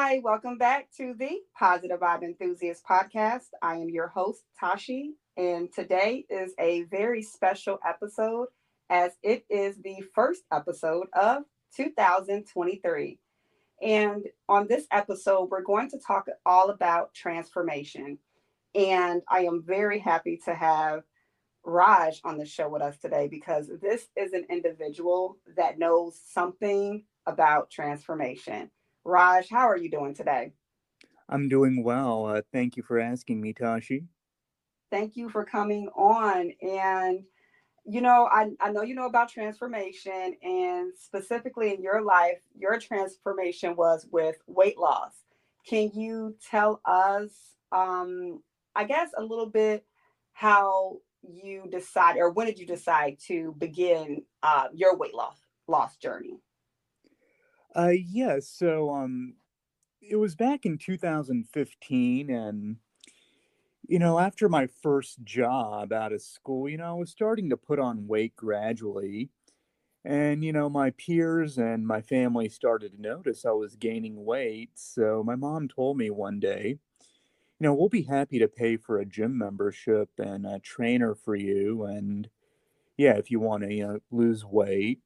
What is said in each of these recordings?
Hi, welcome back to the Positive Vibe Enthusiast podcast. I am your host, Tashi, and today is a very special episode as it is the first episode of 2023. And on this episode, we're going to talk all about transformation. And I am very happy to have Raj on the show with us today because this is an individual that knows something about transformation. Raj, how are you doing today? I'm doing well. Thank you for asking me, Tashi. Thank you for coming on. And, I know you know about transformation, and specifically in your life, your transformation was with weight loss. Can you tell us, I guess, a little bit how you decide, or when did you decide to begin your weight loss journey? It was back in 2015, and after my first job out of school, I was starting to put on weight gradually, and my peers and my family started to notice I was gaining weight. So my mom told me one day, we'll be happy to pay for a gym membership and a trainer for you, and yeah, if you want to, lose weight.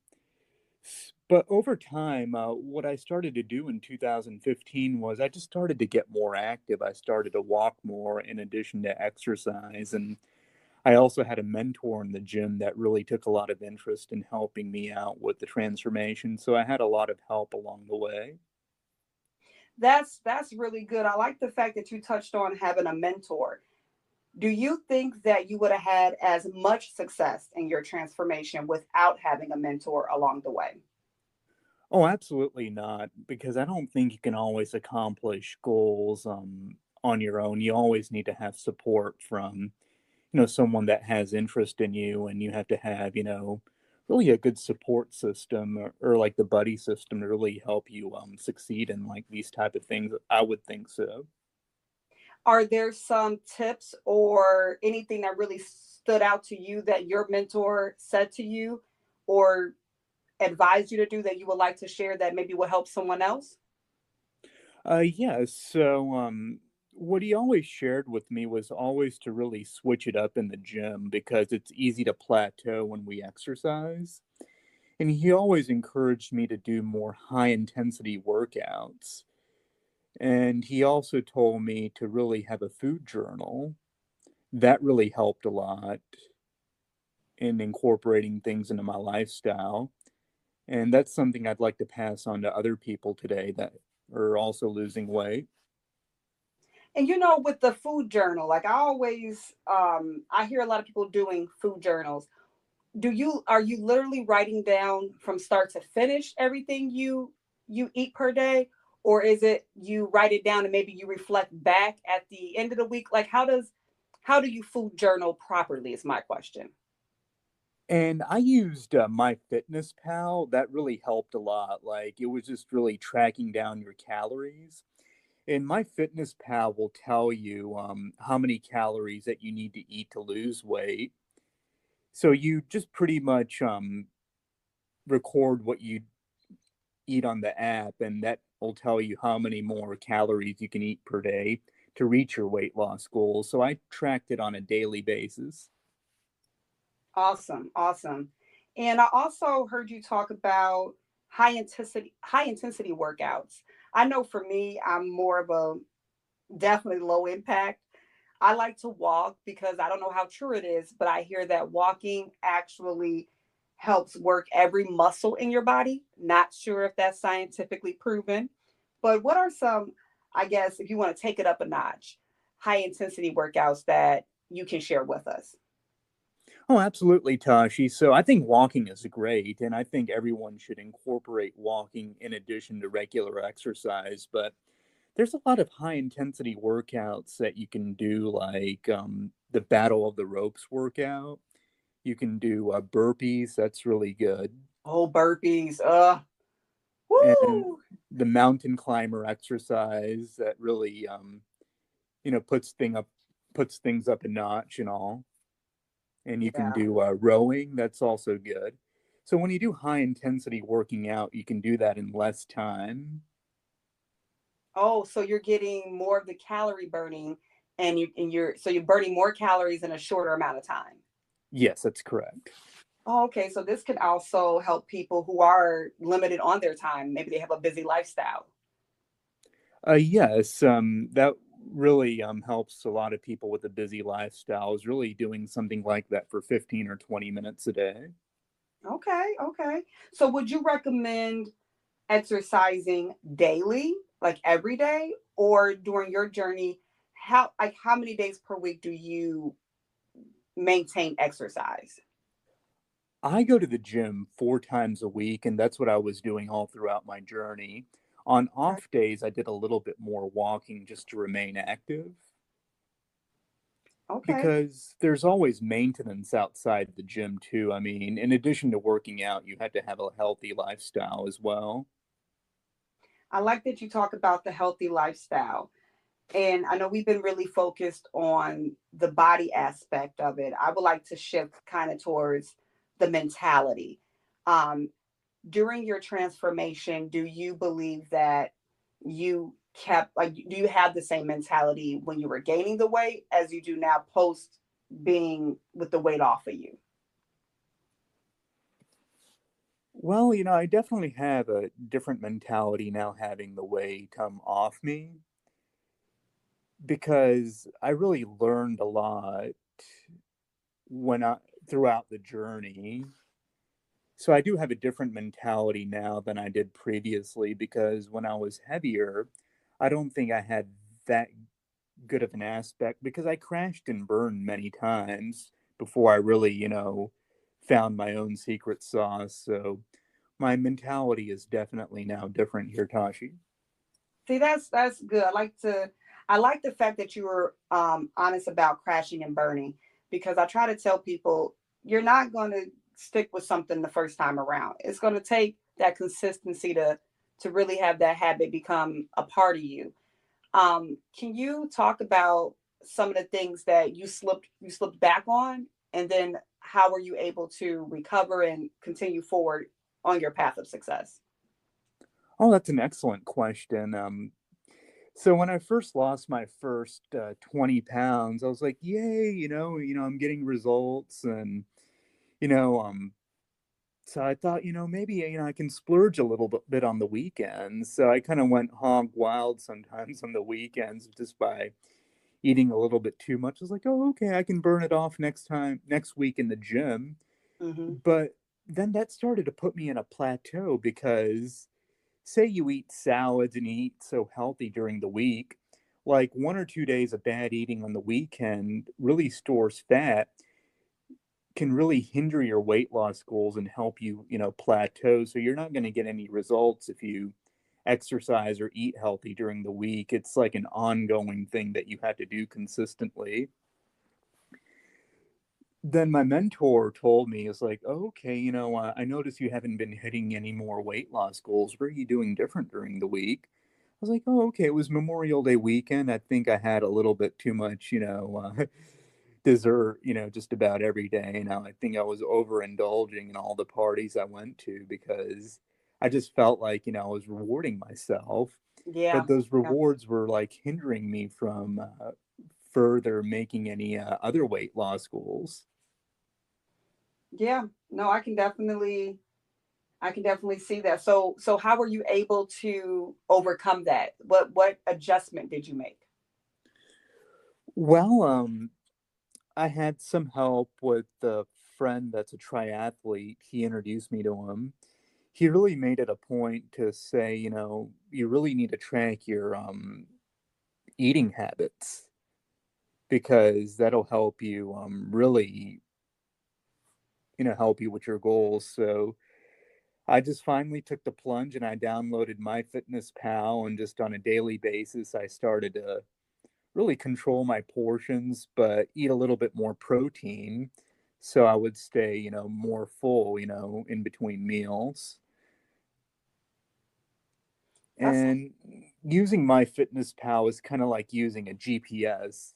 But over time, what I started to do in 2015 was I just started to get more active. I started to walk more in addition to exercise. And I also had a mentor in the gym that really took a lot of interest in helping me out with the transformation. So I had a lot of help along the way. That's really good. I like the fact that you touched on having a mentor. Do you think that you would have had as much success in your transformation without having a mentor along the way? Oh, absolutely not, because I don't think you can always accomplish goals on your own. You always need to have support from someone that has interest in you, and you have to have, really a good support system, or like the buddy system to really help you succeed in like these type of things. I would think so. Are there some tips or anything that really stood out to you that your mentor said to you or advised you to do that you would like to share that maybe will help someone else? Yeah, so what he always shared with me was always to really switch it up in the gym because it's easy to plateau when we exercise. And he always encouraged me to do more high intensity workouts. And he also told me to really have a food journal. That really helped a lot in incorporating things into my lifestyle. And that's something I'd like to pass on to other people today that are also losing weight. And with the food journal, like I hear a lot of people doing food journals. Are you literally writing down from start to finish everything you eat per day, or is it you write it down and maybe you reflect back at the end of the week? Like how do you food journal properly is my question. And I used My That really helped a lot. Like it was just really tracking down your calories. And My will tell you how many calories that you need to eat to lose weight. So you just pretty much record what you eat on the app, and that will tell you how many more calories you can eat per day to reach your weight loss goal. So I tracked it on a daily basis. Awesome, awesome. And I also heard you talk about high intensity workouts. I know for me, I'm more of a definitely low impact. I like to walk because I don't know how true it is, but I hear that walking actually helps work every muscle in your body. Not sure if that's scientifically proven, but what are some, I guess, if you want to take it up a notch, high intensity workouts that you can share with us? Oh, absolutely, Tashi. So I think walking is great, and I think everyone should incorporate walking in addition to regular exercise. But there's a lot of high intensity workouts that you can do, like the Battle of the Ropes workout. You can do burpees, that's really good. Oh, burpees. And Woo. the mountain climber exercise that really, you know, puts thing up, puts things up a notch and all. And you can Yeah. do rowing. That's also good. So when you do high intensity working out, you can do that in less time. Oh, so you're getting more of the calorie burning, and you're burning more calories in a shorter amount of time. Yes, that's correct. Oh, okay, so this could also help people who are limited on their time. Maybe they have a busy lifestyle. Yes, that really helps a lot of people with a busy lifestyle, is really doing something like that for 15 or 20 minutes a day. Okay, okay. So would you recommend exercising daily, like every day, or during your journey? How many days per week do you maintain exercise? I go to the gym 4 times a week, and that's what I was doing all throughout my journey. On Okay. off days, I did a little bit more walking just to remain active Okay. because there's always maintenance outside the gym, too. I mean, in addition to working out, you had to have a healthy lifestyle as well. I like that you talk about the healthy lifestyle. And I know we've been really focused on the body aspect of it. I would like to shift kind of towards the mentality. Um, During your transformation, do you believe that you kept, like, do you have the same mentality when you were gaining the weight as you do now post being with the weight off of you? Well, I definitely have a different mentality now having the weight come off me because I really learned a lot when I throughout the journey. So I do have a different mentality now than I did previously because when I was heavier, I don't think I had that good of an aspect because I crashed and burned many times before I really, found my own secret sauce. So my mentality is definitely now different here, Tashi. See, that's good. I like the fact that you were honest about crashing and burning, because I try to tell people you're not going to stick with something the first time around. It's going to take that consistency to really have that habit become a part of you. Can you talk about some of the things that you slipped back on, and then how were you able to recover and continue forward on your path of success? Oh, that's an excellent question. So when I first lost my first 20 pounds, I was like, yay, I'm getting results. And, you know, um, so I thought, maybe, I can splurge a little bit on the weekends. So I kind of went hog wild sometimes on the weekends just by eating a little bit too much. I was like, oh, okay, I can burn it off next week in the gym. Hmm. But then that started to put me in a plateau because say you eat salads and you eat so healthy during the week, like 1 or 2 days of bad eating on the weekend really stores fat, can really hinder your weight loss goals and help you, plateau. So you're not going to get any results if you exercise or eat healthy during the week. It's like an ongoing thing that you have to do consistently. Then my mentor told me, "Is like, oh, okay, I notice you haven't been hitting any more weight loss goals. What are you doing different during the week?" I was like, oh, okay, it was Memorial Day weekend. I think I had a little bit too much, dessert, just about every day. Now I think I was overindulging in all the parties I went to because I just felt like, I was rewarding myself, Yeah. but those Yeah. rewards were like hindering me from further making any other weight loss goals. Yeah. No, I can definitely see that. So how were you able to overcome that? What adjustment did you make? Well, I had some help with a friend that's a triathlete. He introduced me to him. He really made it a point to say, you really need to track your eating habits because that'll help you really, help you with your goals. So I just finally took the plunge and I downloaded MyFitnessPal, and just on a daily basis, I started to really control my portions, but eat a little bit more protein so I would stay, more full, in between meals. That's And using MyFitnessPal is kind of like using a GPS.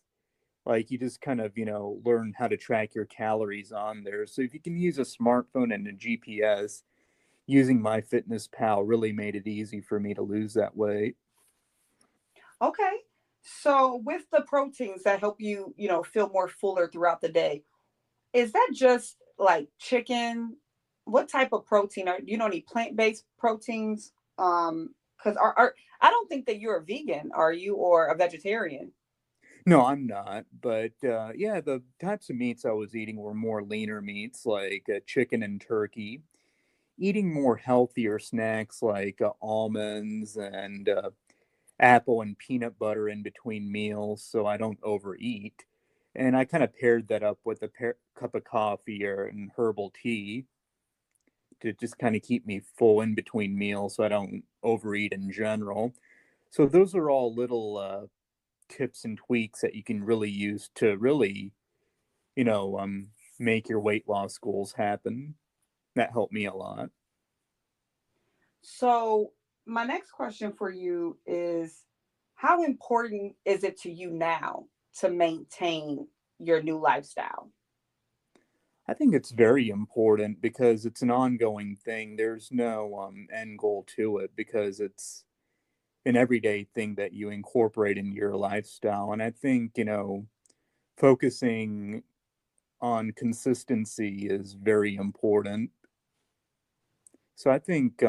Like you just kind of, learn how to track your calories on there. So if you can use a smartphone and a GPS, using MyFitnessPal really made it easy for me to lose that weight. Okay. So with the proteins that help you, feel more fuller throughout the day, is that just like chicken? What type of protein are you know any plant-based proteins? Because are I don't think that you're a vegan, are you, or a vegetarian? No, I'm not. But yeah, the types of meats I was eating were more leaner meats like chicken and turkey. Eating more healthier snacks like almonds and apple and peanut butter in between meals so I don't overeat. And I kind of paired that up with a cup of coffee or and herbal tea to just kind of keep me full in between meals so I don't overeat in general. So those are all little tips and tweaks that you can really use to really, you know, um, make your weight loss goals happen. That helped me a lot. So my next question for you is, how important is it to you now to maintain your new lifestyle? I think it's very important because it's an ongoing thing. There's no end goal to it because it's an everyday thing that you incorporate into your lifestyle. And I think, focusing on consistency is very important. So I think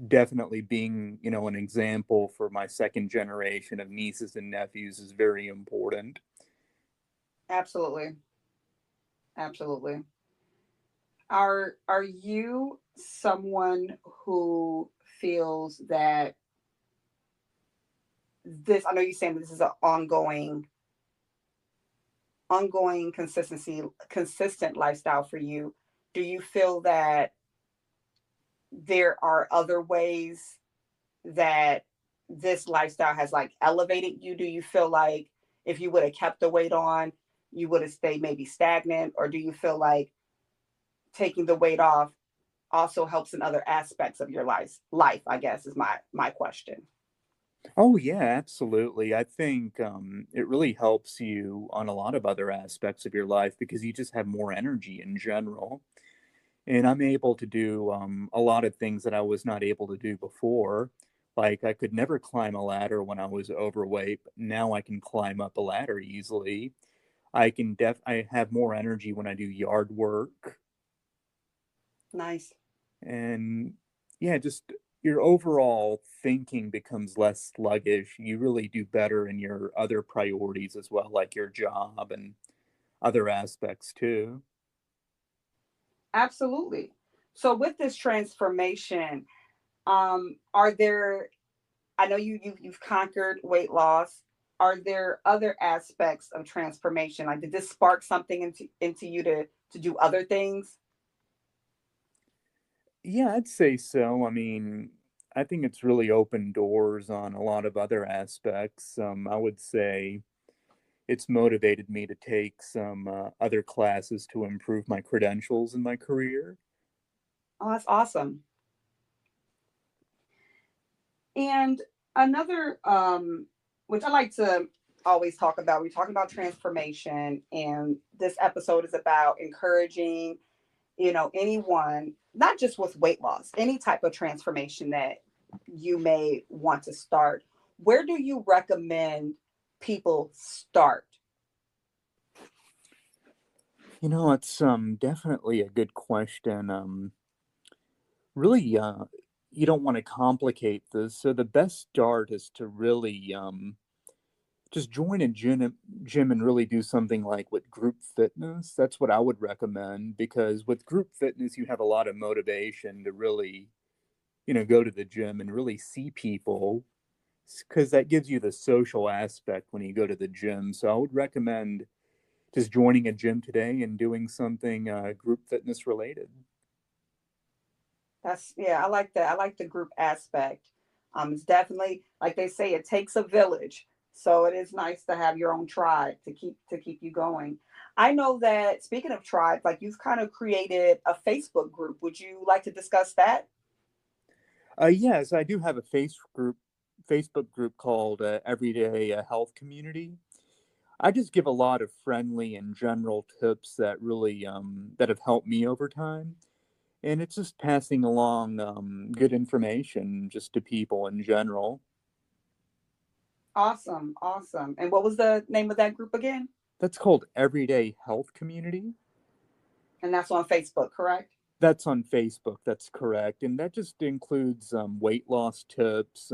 definitely being, an example for my second generation of nieces and nephews is very important. Absolutely. Absolutely. Are you someone who feels that this, I know you're saying this is an ongoing consistent lifestyle for you. Do you feel that there are other ways that this lifestyle has like elevated you? Do you feel like if you would have kept the weight on, you would have stayed maybe stagnant? Or do you feel like taking the weight off also helps in other aspects of your life, I guess, is my question. Oh yeah, absolutely. I think it really helps you on a lot of other aspects of your life because you just have more energy in general. And I'm able to do a lot of things that I was not able to do before. Like I could never climb a ladder when I was overweight, but now I can climb up a ladder easily. I have more energy when I do yard work. Nice. And yeah, just your overall thinking becomes less sluggish. You really do better in your other priorities as well, like your job and other aspects too. Absolutely. So with this transformation, are there, I know you've conquered weight loss. Are there other aspects of transformation? Like, did this spark something into you to do other things? Yeah, I'd say so. I mean, I think it's really opened doors on a lot of other aspects. I would say it's motivated me to take some other classes to improve my credentials in my career. Oh, that's awesome. And another, which I like to always talk about, we're talking about transformation, and this episode is about encouraging, anyone, not just with weight loss, any type of transformation that you may want to start. Where do you recommend people start? It's definitely a good question. Really, you don't want to complicate this. So the best start is to really just join a gym and really do something like with group fitness. That's what I would recommend because with group fitness, you have a lot of motivation to really, go to the gym and really see people because that gives you the social aspect when you go to the gym. So I would recommend just joining a gym today and doing something group fitness related. That's, yeah, I like that. I like the group aspect. It's definitely, like they say, it takes a village. So it is nice to have your own tribe to keep you going. I know that, speaking of tribes, like you've kind of created a Facebook group. Would you like to discuss that? Yes, I do have a Facebook group called Everyday Health Community. I just give a lot of friendly and general tips that really that have helped me over time, and it's just passing along good information just to people in general. Awesome, awesome. And what was the name of that group again? That's called Everyday Health Community. And that's on Facebook, correct? That's on Facebook. That's correct, and that just includes weight loss tips,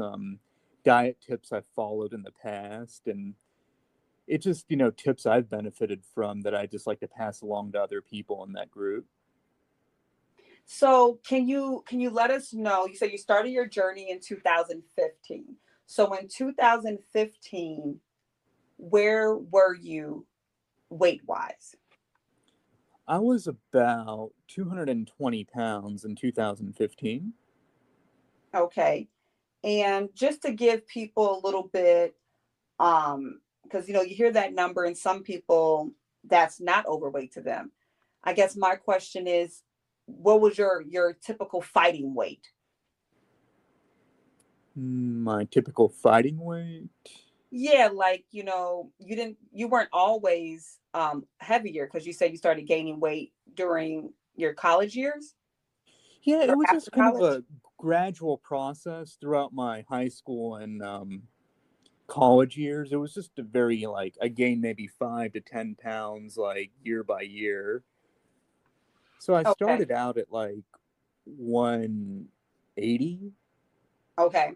diet tips I've followed in the past, and it just tips I've benefited from that I just like to pass along to other people in that group. So can you let us know? You said you started your journey in 2015. So in 2015, where were you weight wise? I was about 220 pounds in 2015. Okay. And just to give people a little bit, because you hear that number and some people that's not overweight to them. I guess my question is, what was your typical fighting weight? My typical fighting weight. Yeah, like you weren't always heavier because you said you started gaining weight during your college years Yeah, or it was after just kind of college. a gradual process throughout my high school and college years. It was just a very like I gained maybe 5 to 10 pounds like year by year. So I Okay. started out at like 180. Okay.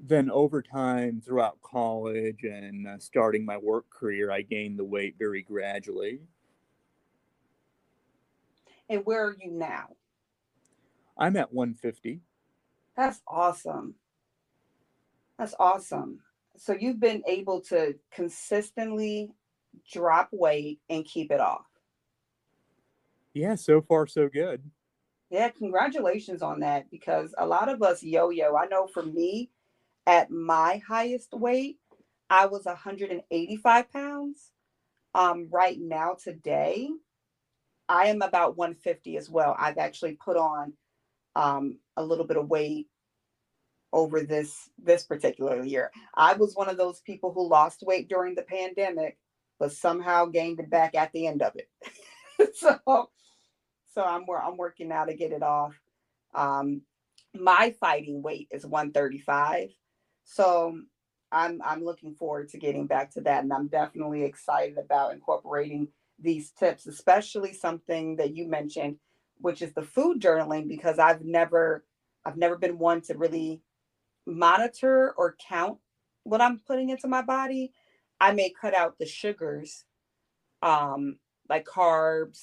Then over time throughout college and starting my work career, I gained the weight very gradually. And where are you now? I'm at 150. That's awesome. That's awesome. So you've been able to consistently drop weight and keep it off. Yeah, so far so good. Yeah, congratulations on that because a lot of us yo yo. I know for me, at my highest weight, I was 185 pounds. Right now, today, I am about 150 as well. I've actually put on a little bit of weight over this particular year. I was one of those people who lost weight during the pandemic, but somehow gained it back at the end of it. So I'm working now to get it off. Um, my fighting weight is 135. So I'm looking forward to getting back to that. And I'm definitely excited about incorporating these tips, especially something that you mentioned, which is the food journaling, because I've never been one to really monitor or count what I'm putting into my body. I may cut out the sugars, um, like carbs,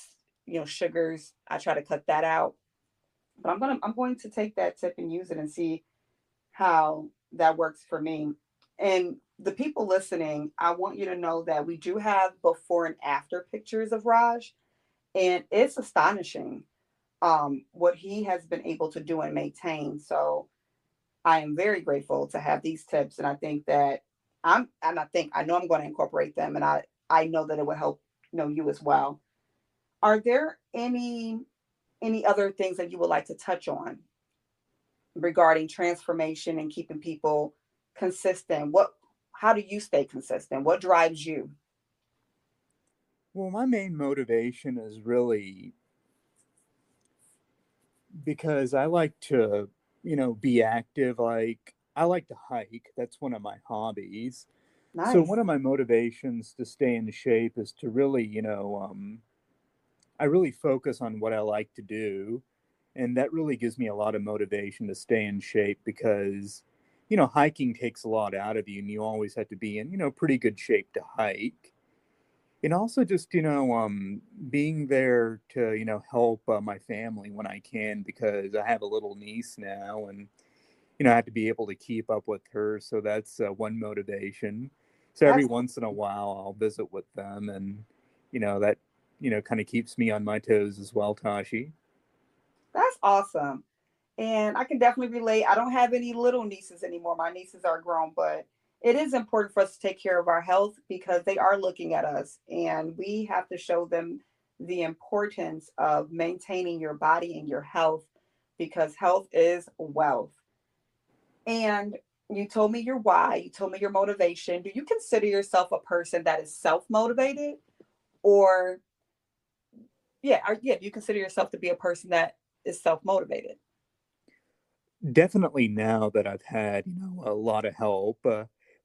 sugars. I try to cut that out. But I'm going to take that tip and use it and see how that works for me. And the people listening, I want you to know that we do have before and after pictures of Raj, and it's astonishing what he has been able to do and maintain. So I am very grateful to have these tips, and I think that I know I'm going to incorporate them, and I know that it will help you as well. Are there any other things that you would like to touch on regarding transformation and keeping people consistent? How do you stay consistent? What drives you? Well, my main motivation is really because I like to, be active. Like, I like to hike. That's one of my hobbies. So, one Nice. of my motivations to stay in shape is to really, I really focus on what I like to do. And that really gives me a lot of motivation to stay in shape because, hiking takes a lot out of you and you always have to be in, pretty good shape to hike. And also just being there to help my family when I can because I have a little niece now and I have to be able to keep up with her, so that's one motivation. So every That's once in a while I'll visit with them, and that kind of keeps me on my toes as well, Tashi. that's awesome. And I can definitely relate. I don't have any little nieces anymore. My nieces are grown, but it is important for us to take care of our health because they are looking at us and we have to show them the importance of maintaining your body and your health because health is wealth. And you told me your why, you told me your motivation. Do you consider yourself a person that is self-motivated or yeah, do you consider yourself to be a person that is self-motivated? Definitely now that I've had a lot of help.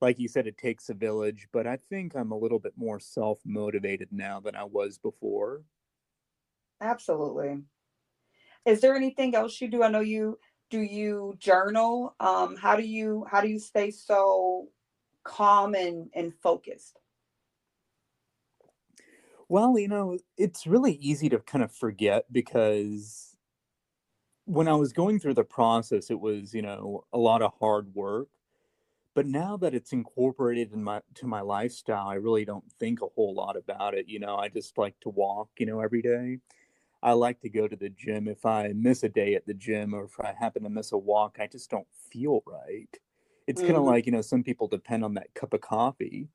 like you said, it takes a village, but I think I'm a little bit more self motivated now than I was before. Absolutely. Is there anything else you do? I know you do you journal? How do you stay so calm and focused? Well, it's really easy to kind of forget because when I was going through the process, it was, a lot of hard work. But now that it's incorporated in my lifestyle, I really don't think a whole lot about it. I just like to walk, every day. I like to go to the gym. If I miss a day at the gym or if I happen to miss a walk, I just don't feel right. It's kind of Hmm. like, some people depend on that cup of coffee.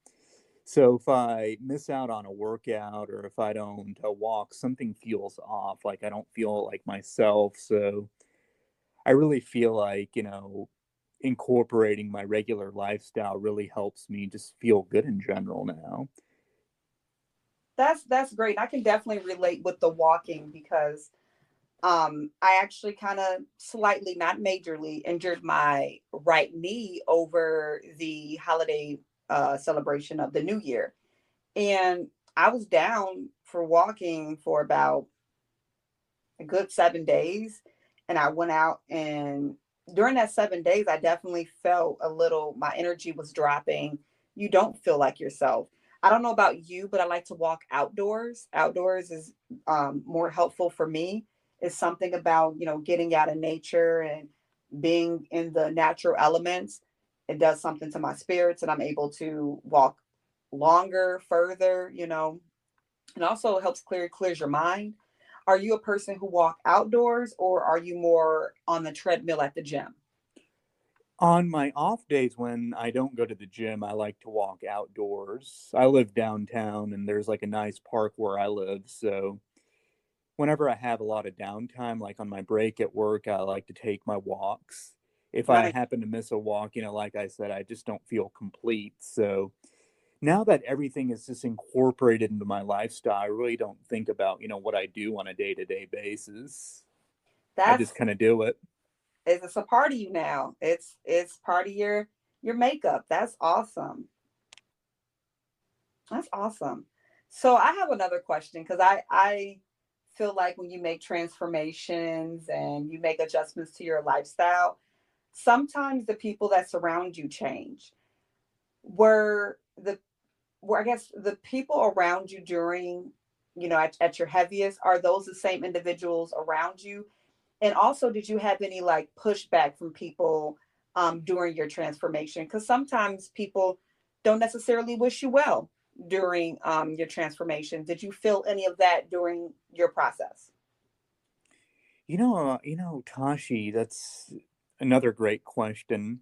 So if I miss out on a workout or if I don't walk, something feels off. Like I don't feel like myself. So I really feel like, incorporating my regular lifestyle really helps me just feel good in general now. That's great. I can definitely relate with the walking because I actually kind of slightly, not majorly, injured my right knee over the holiday celebration of the New Year, and I was down for walking for about a good 7 days. And I went out, and during that 7 days, I definitely felt a little, my energy was dropping. You don't feel like yourself. I don't know about you, but I like to walk outdoors. Outdoors is more helpful for me. It's something about, getting out of nature and being in the natural elements. It does something to my spirits, and I'm able to walk longer, further, and also helps clears your mind. Are you a person who walk outdoors, or are you more on the treadmill at the gym? On my off days when I don't go to the gym, I like to walk outdoors. I live downtown and there's like a nice park where I live. So whenever I have a lot of downtime, like on my break at work, I like to take my walks. If I Nice. happen to miss a walk, like I said, I just don't feel complete. So now that everything is just incorporated into my lifestyle, I really don't think about, what I do on a day to day basis. I just That's kind of do it. it's a part of you now. It's part of your makeup. That's awesome. That's awesome. So I have another question because I feel like when you make transformations and you make adjustments to your lifestyle, sometimes the people that surround you change. Were the Where I guess the people around you during, at your heaviest, are those the same individuals around you? And also, did you have any like pushback from people during your transformation? Because sometimes people don't necessarily wish you well during your transformation. Did you feel any of that during your process? Tashi, that's another great question.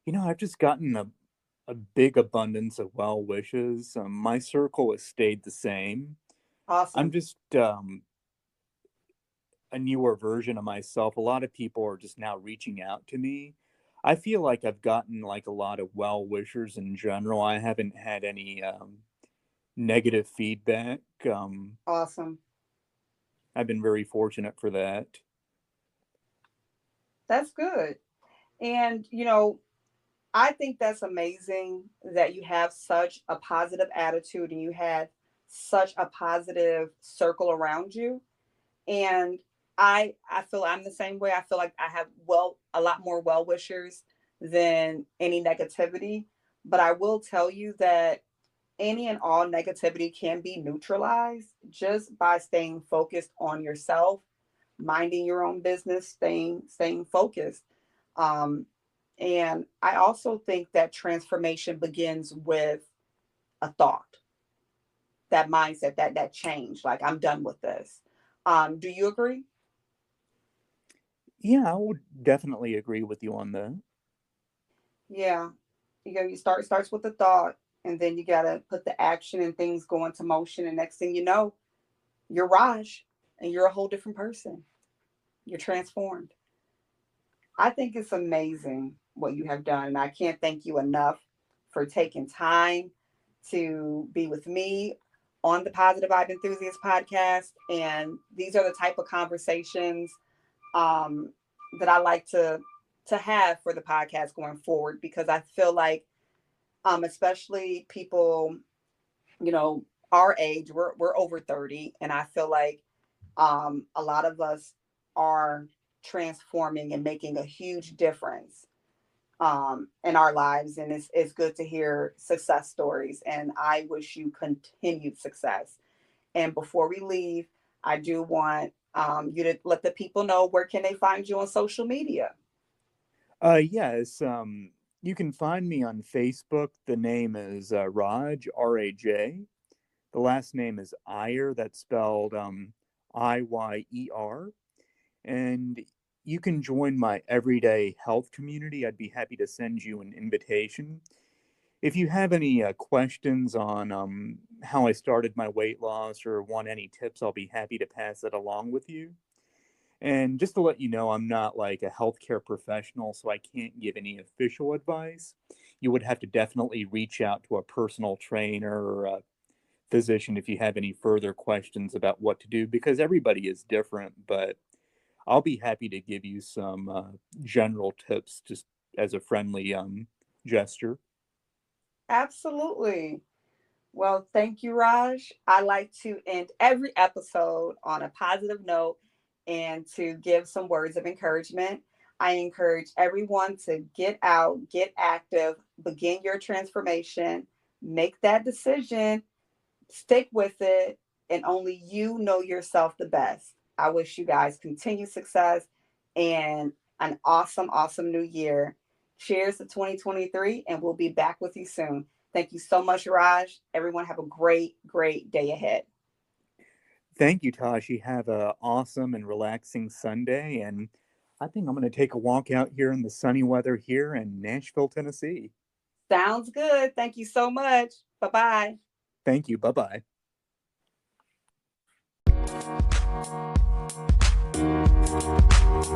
I've just gotten a big abundance of well wishes. My circle has stayed the same. I'm Awesome. just a newer version of myself. A lot of people are just now reaching out to me. I feel like I've gotten like a lot of well wishers in general. I haven't had any negative feedback. Awesome. I've been very fortunate for that. That's good. And, I think that's amazing that you have such a positive attitude and you had such a positive circle around you. And I feel I'm the same way. I feel like I have a lot more well wishers than any negativity. But I will tell you that any and all negativity can be neutralized just by staying focused on yourself, minding your own business, staying focused. Um, and I also think that transformation begins with a thought, that mindset, that change. Like I'm done with this. Do you agree? Yeah, I would definitely agree with you on that. Yeah. You starts with the thought, and then you gotta put the action and things go into motion. And next thing you know, you're Raj, and you're a whole different person. You're transformed. I think it's amazing what you have done, and I can't thank you enough for taking time to be with me on the Positive Vibe Enthusiast podcast. And these are the type of conversations um, that I like to have for the podcast going forward, because I feel like especially people, you know, our age. We're over 30, and I feel like a lot of us are transforming and making a huge difference in our lives. And it's good to hear success stories. And I wish you continued success. And before we leave, I do want you to let the people know where can they find you on social media. Yes, you can find me on Facebook. The name is Raj, R-A-J. The last name is Iyer, that's spelled Iyer. And you can join my everyday health community. I'd be happy to send you an invitation. If you have any questions on how I started my weight loss or want any tips, I'll be happy to pass it along with you. And just to let you know, I'm not like a healthcare professional, so I can't give any official advice. You would have to definitely reach out to a personal trainer or a physician if you have any further questions about what to do, because everybody is different. But I'll be happy to give you some general tips just as a friendly gesture. Absolutely. Well, thank you, Raj. I like to end every episode on a positive note and to give some words of encouragement. I encourage everyone to get out, get active, begin your transformation, make that decision, stick with it, and only you know yourself the best. I wish you guys continued success and an awesome, awesome new year. Cheers to 2023, and we'll be back with you soon. Thank you so much, Raj. Everyone have a great, great day ahead. Thank you, Tashi. Have a awesome and relaxing Sunday. And I think I'm going to take a walk out here in the sunny weather here in Nashville, Tennessee. Sounds good. Thank you so much. Bye bye. Thank you. Bye bye.